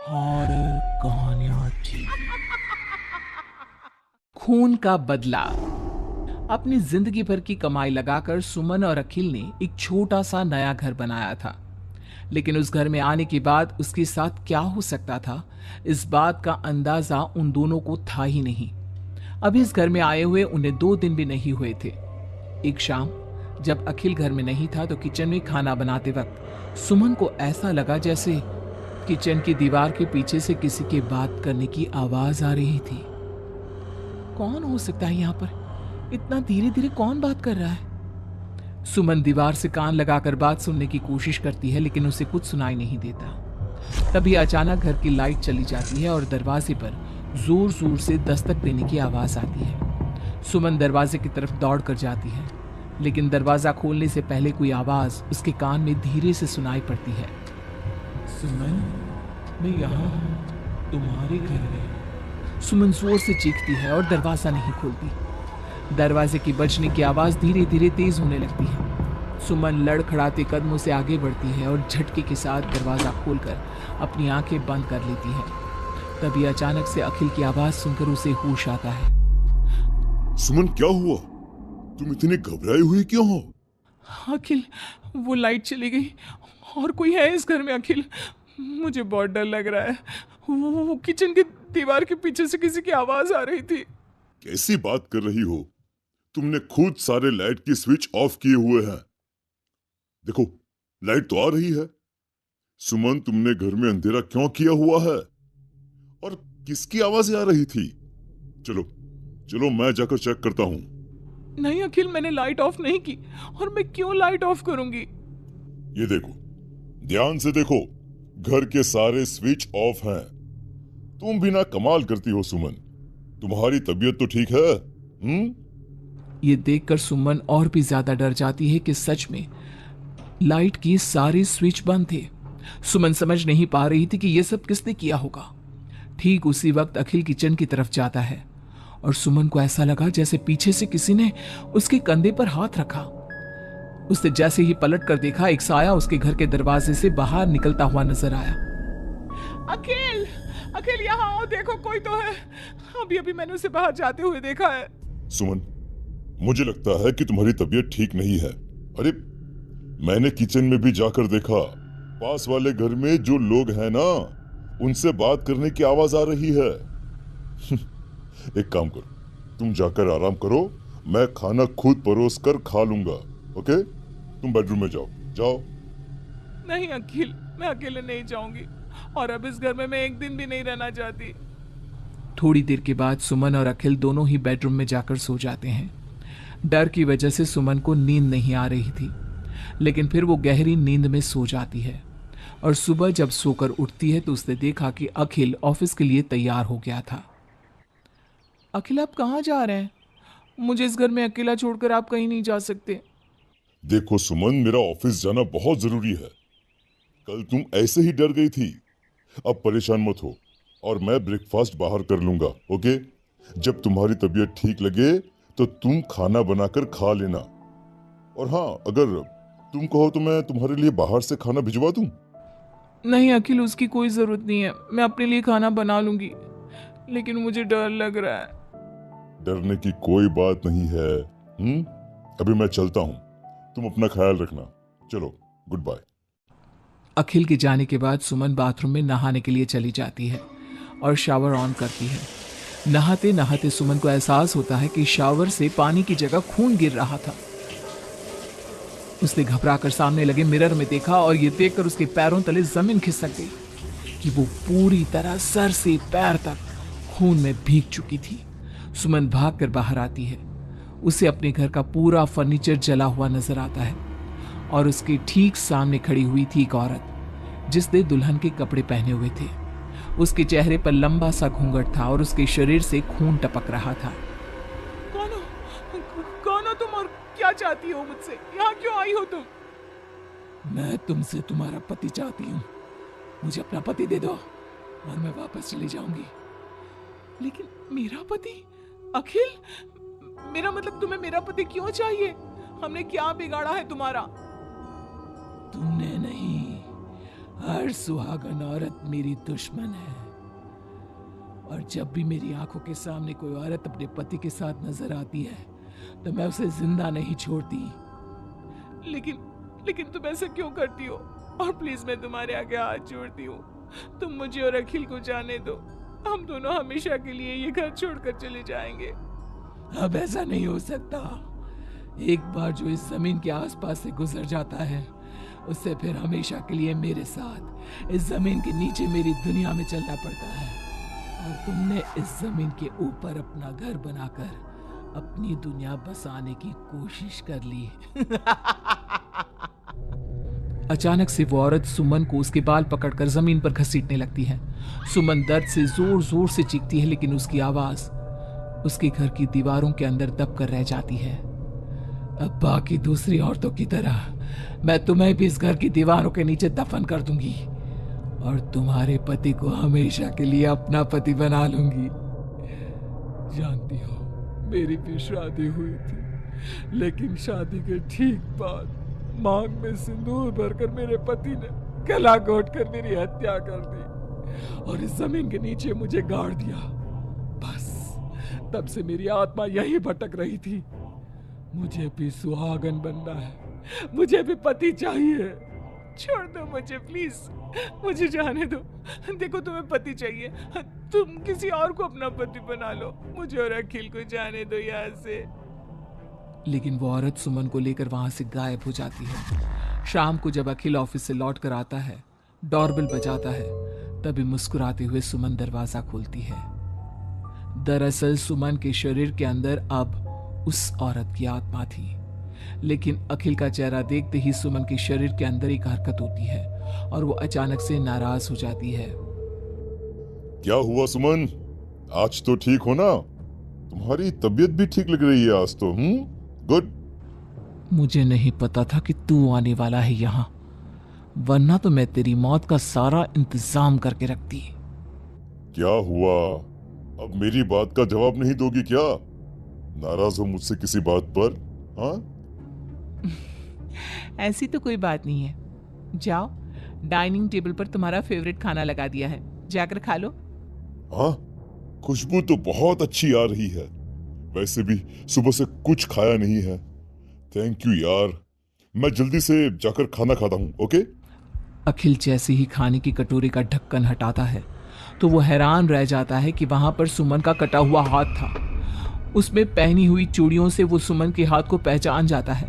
Horror कहानियां थी। खून का बदला। अपनी जिंदगी भर की कमाई लगाकर सुमन और अखिल ने एक छोटा सा नया घर बनाया था। लेकिन उस घर में आने के बाद उसके साथ क्या हो सकता था, इस बात का अंदाजा उन दोनों को था ही नहीं। अभी इस घर में आए हुए उन्हें 2 दिन भी नहीं हुए थे। एक शाम जब अखिल घर में नहीं था तो किचन में खाना बनाते वक्त सुमन को ऐसा लगा जैसे किचन की दीवार के पीछे से किसी के बात करने की आवाज आ रही थी। कौन हो सकता है यहाँ पर? इतना धीरे धीरे कौन बात कर रहा है? सुमन दीवार से कान लगाकर बात सुनने की कोशिश करती है, लेकिन उसे कुछ सुनाई नहीं देता। तभी अचानक घर की लाइट चली जाती है और दरवाजे पर जोर जोर से दस्तक देने की आवाज आती है। सुमन दरवाजे की तरफ दौड़ कर जाती है, लेकिन दरवाजा खोलने से पहले कोई आवाज उसके कान में धीरे से सुनाई पड़ती है। सुमन, मैं यहाँ हूँ, तुम्हारे घर में। सुमन जोर से चीखती है और दरवाजा नहीं खोलती। दरवाजे की बजने की आवाज धीरे धीरे तेज होने लगती है। सुमन लड़खड़ाते कदमों से आगे बढ़ती है और झटके के साथ दरवाजा खोलकर अपनी आंखें बंद कर लेती है। तभी अचानक से अखिल की आवाज सुनकर उसे होश आता है। सुमन, क्या हुआ? तुम इतनी घबराई हुई क्यों हो? अखिल, वो लाइट चली गई और कोई है इस घर में। अखिल, मुझे बहुत डर लग रहा है। वो किचन की दीवार के पीछे से किसी की आवाज आ रही थी। कैसी बात कर रही हो? तुमने खुद सारे लाइट की स्विच ऑफ किए हुए हैं। देखो, लाइट तो आ रही है। सुमन, तुमने घर में अंधेरा क्यों किया हुआ है? और किसकी आवाजें आ रही थी? चलो चलो, मैं जाकर चेक करता हूँ। नहीं अखिल, मैंने लाइट ऑफ नहीं की। और मैं क्यों लाइट ऑफ करूंगी? ये देखो, ध्यान से देखो, घर के सारे स्विच ऑफ हैं। तुम भी ना कमाल करती हो सुमन। तुम्हारी तबीयत तो ठीक है? ये देखकर सुमन और भी ज्यादा डर जाती है कि सच में लाइट की सारी स्विच बंद थे। सुमन समझ नहीं पा रही थी कि यह सब किसने किया होगा। ठीक उसी वक्त अखिल किचन की तरफ जाता है और सुमन को ऐसा लगा जैसे पीछे से किसी ने उसके कंधे पर हाथ रखा। उसने जैसे ही पलट कर देखा, एक साया उसके घर के दरवाजे से बाहर निकलता हुआ नजर आया। अखिल, अखिल यहाँ आओ, देखो कोई तो है। अभी अभी मैंने उसे बाहर जाते हुए देखा है। सुमन, मुझे लगता है कि तुम्हारी तबीयत ठीक नहीं है। अरे, मैंने किचन में भी जाकर देखा। पास वाले घर में जो लोग हैं ना, उनसे बात करने की आवाज आ रही है। एक काम करो, तुम जाकर आराम करो। मैं खाना खुद परोस कर खा लूंगा। ओके? तुम बेडरूम में जाओ जाओ। नहीं अखिल, मैं अकेले नहीं जाऊंगी और अब इस घर में मैं एक दिन भी नहीं रहना चाहती। थोड़ी देर के बाद सुमन और अखिल दोनों ही बेडरूम में जाकर सो जाते हैं। डर की वजह से सुमन को नींद नहीं आ रही थी, लेकिन फिर वो गहरी नींद में सो जाती है और सुबह जब सोकर उठती है तो उसने देखा कि अखिल ऑफिस के लिए तैयार हो गया था। अखिल, आप कहाँ जा रहे हैं? मुझे इस घर में अकेला छोड़कर आप कहीं नहीं जा सकते। देखो सुमन, मेरा ऑफिस जाना बहुत जरूरी है। कल तुम ऐसे ही डर गई थी। अब परेशान मत हो और मैं ब्रेकफास्ट बाहर कर लूंगा। ओके? जब तुम्हारी तबीयत ठीक लगे तो तुम खाना बनाकर खा लेना। और हाँ, अगर तुम कहो तो मैं तुम्हारे लिए बाहर से खाना भिजवा दूं। नहीं अखिल, उसकी कोई जरूरत नहीं है। मैं अपने लिए खाना बना लूंगी, लेकिन मुझे डर लग रहा है। डरने की कोई बात नहीं है। अभी मैं चलता हूँ, तुम अपना ख्याल रखना। चलो, गुड बाय। अखिल के जाने के बाद सुमन बाथरूम में नहाने के लिए चली जाती है और शावर ऑन करती है। नहाते नहाते सुमन को एहसास होता है कि शावर से पानी की जगह खून गिर रहा था। उसने घबराकर सामने लगे मिरर में देखा और यह देखकर उसके पैरों तले जमीन खिसक गई कि वो पूरी तरह सर से पैर तक खून में भीग चुकी थी। सुमन भागकर बाहर आती है। उसे अपने घर का पूरा फर्नीचर जला हुआ नजर आता है और उसके ठीक सामने खड़ी हुई थी एक औरत जिसने दुल्हन के कपड़े पहने हुए थे। उसके चेहरे पर लंबा सा घूंघट था और उसके शरीर से खून टपक रहा था। कौन हो तुम और क्या चाहती हो मुझसे? यहाँ क्यों आई हो तुम? मैं तुमसे तुम्हारा पति चाहती हूँ। मुझे अपना पति दे दो और मैं वापस चली जाऊंगी। लेकिन मेरा पति? अखिल, मेरा मतलब तुम्हें मेरा पति क्यों चाहिए? हमने क्या बिगाड़ा है तुम्हारा? तुमने नहीं, हर सुहागन औरत मेरी दुश्मन है, और जब भी मेरी आंखों के सामने कोई औरत अपने पति के साथ नजर आती है तो मैं उसे जिंदा नहीं छोड़ती। लेकिन लेकिन तुम ऐसा क्यों करती हो? और प्लीज मैं तुम्हारे आगे हाथ जोड़ती हूँ, तुम मुझे और अखिल को जाने दो। हम दोनों हमेशा के लिए ये घर छोड़कर चले जाएंगे। अब ऐसा नहीं हो सकता। एक बार जो इस जमीन के आसपास से गुजर जाता है उससे फिर हमेशा के लिए मेरे साथ इस जमीन के नीचे मेरी दुनिया में चलना पड़ता है। और तुमने इस जमीन के ऊपर अपना घर बनाकर अपनी दुनिया बसाने की कोशिश कर ली। अचानक से वो औरत सुमन को उसके बाल पकड़कर जमीन पर घसीटने लगती है। सुमन दर्द से जोर जोर से चीखती है, लेकिन उसकी आवाज उसके घर की दीवारों के अंदर दब कर रह जाती है। अब बाकी दूसरी औरतों की तरह मैं तुम्हें भी इस घर की दीवारों के नीचे दफन कर दूंगी और तुम्हारे पति को हमेशा के लिए अपना पति बना लूंगी। जानती हो, मेरी भी शादी हुई थी, लेकिन शादी के ठीक बाद मांग में सिंदूर भरकर मेरे पति ने गला घोट कर मेरी हत्या कर दी और इस जमीन के नीचे मुझे गाड़ दिया। बस तब से मेरी आत्मा यही भटक रही थी। मुझे भी सुहागन बनना है, मुझे भी पति चाहिए। छोड़ दो मुझे प्लीज, मुझे जाने दो। देखो तुम्हें पति चाहिए, तुम किसी और को अपना पति बना लो। मुझे और अखिल को जाने दो यहाँ से। लेकिन वो औरत सुमन को लेकर वहां से गायब हो जाती है। शाम को जब अखिल ऑफिस से लौट कर आता है, डोरबेल बजाता है, तभी मुस्कुराते हुए सुमन दरवाजा खोलती है। दरअसल सुमन के शरीर के अंदर अब उस औरत की आत्मा थी, लेकिन अखिल का चेहरा देखते ही सुमन के शरीर के अंदर एक हरकत होती है और वो अचानक से नाराज हो जाती है। क्या हुआ सुमन? आज तो ठीक हो ना? तुम्हारी तबीयत भी ठीक लग रही है आज तो। गुड। मुझे नहीं पता था कि तू आने वाला है यहाँ, वरना तो मैं तेरी मौत का सारा इंतजाम करके रखती। क्या हुआ? अब मेरी बात का जवाब नहीं दोगी क्या? नाराज हो मुझसे किसी बात पर? हाँ? ऐसी तो कोई बात नहीं है। जाओ, डाइनिंग टेबल पर तुम्हारा फेवरेट खाना लगा दिया है, जाकर खा लो। हाँ, खुशबू तो बहुत अच्छी आ रही है। वैसे भी सुबह से कुछ खाया नहीं है। थैंक यू यार, मैं जल्दी से जाकर खाना खाता हूँ। ओके? अखिल जैसे ही खाने की कटोरी का ढक्कन हटाता है तो वो हैरान रह जाता है कि वहां पर सुमन का कटा हुआ हाथ था। उसमें पहनी हुई चूड़ियों से वो सुमन के हाथ को पहचान जाता है।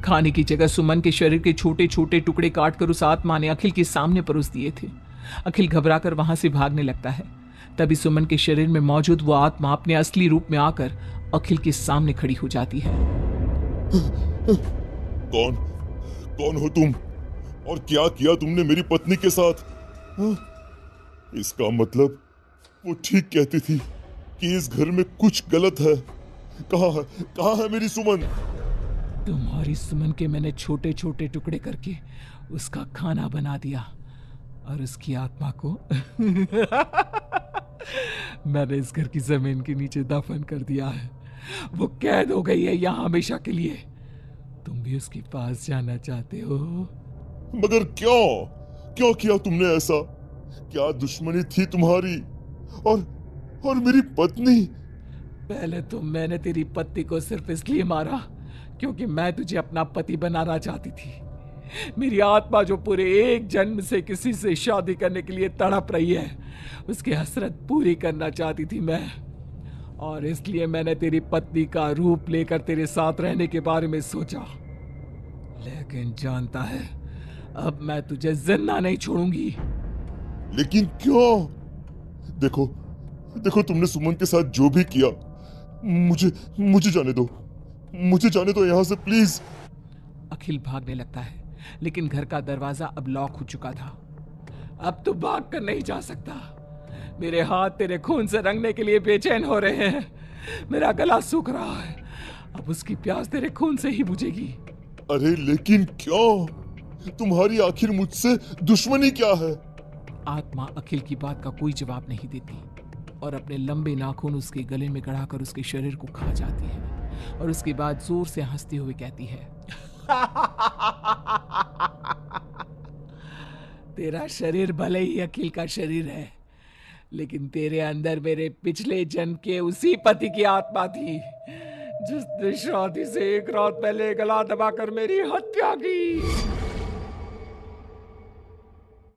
खाने की जगह सुमन के शरीर के छोटे छोटे टुकड़े काटकर उस आत्मा ने अखिल के सामने परोस दिए थे। अखिल घबराकर वहां से भागने लगता है। तभी सुमन के शरीर में मौजूद वो आत्मा अपने असली रूप में आकर अखिल के सामने खड़ी हो जाती है। कौन हो तुम? और क्या किया तुमने मेरी पत्नी के साथ? इसका मतलब वो ठीक कहती थी कि इस घर में कुछ गलत है। कहाँ है मेरी सुमन? तुम्हारी सुमन के मैंने छोटे छोटे टुकड़े करके उसका खाना बना दिया और उसकी आत्मा को मैंने इस घर की जमीन के नीचे दफन कर दिया है। वो कैद हो गई है यहाँ हमेशा के लिए। तुम भी उसके पास जाना चाहते हो? मगर क्यों किया तुमने ऐसा? क्या दुश्मनी थी तुम्हारी और मेरी पत्नी? पहले तो मैंने तेरी पत्नी को सिर्फ इसलिए मारा क्योंकि मैं तुझे अपना पति बनाना चाहती थी। मेरी आत्मा जो पूरे एक जन्म से किसी से शादी करने के लिए तड़प रही है, उसकी हसरत पूरी करना चाहती थी मैं। और इसलिए मैंने तेरी पत्नी का रूप लेकर तेरे साथ रहने के बारे में सोचा। लेकिन जानता है, अब मैं तुझे जिंदा नहीं छोड़ूंगी। लेकिन क्यों? देखो तुमने सुमन के साथ जो भी किया, मुझे जाने दो। मुझे जाने दो यहाँ से प्लीज। अखिल भागने लगता है, लेकिन घर का दरवाजा अब लॉक हो चुका था। अब तो भाग कर नहीं जा सकता। मेरे हाथ तेरे खून से रंगने के लिए बेचैन हो रहे हैं। मेरा गला सूख रहा है। अब उसकी प्यास तेरे खून से ही बुझेगी। अरे लेकिन क्यों? तुम्हारी आखिर मुझसे दुश्मनी क्या है? आत्मा अखिल की बात का कोई जवाब नहीं देती और अपने लंबे नाखून उसके गले में गड़ाकर उसके शरीर को खा जाती है और उसके बाद जोर से हंसते हुए कहती है, तेरा शरीर भले ही अखिल का शरीर है, लेकिन तेरे अंदर मेरे पिछले जन्म के उसी पति की आत्मा थी जिसने शादी से एक रात पहले गला दबाकर मेरी हत्या की।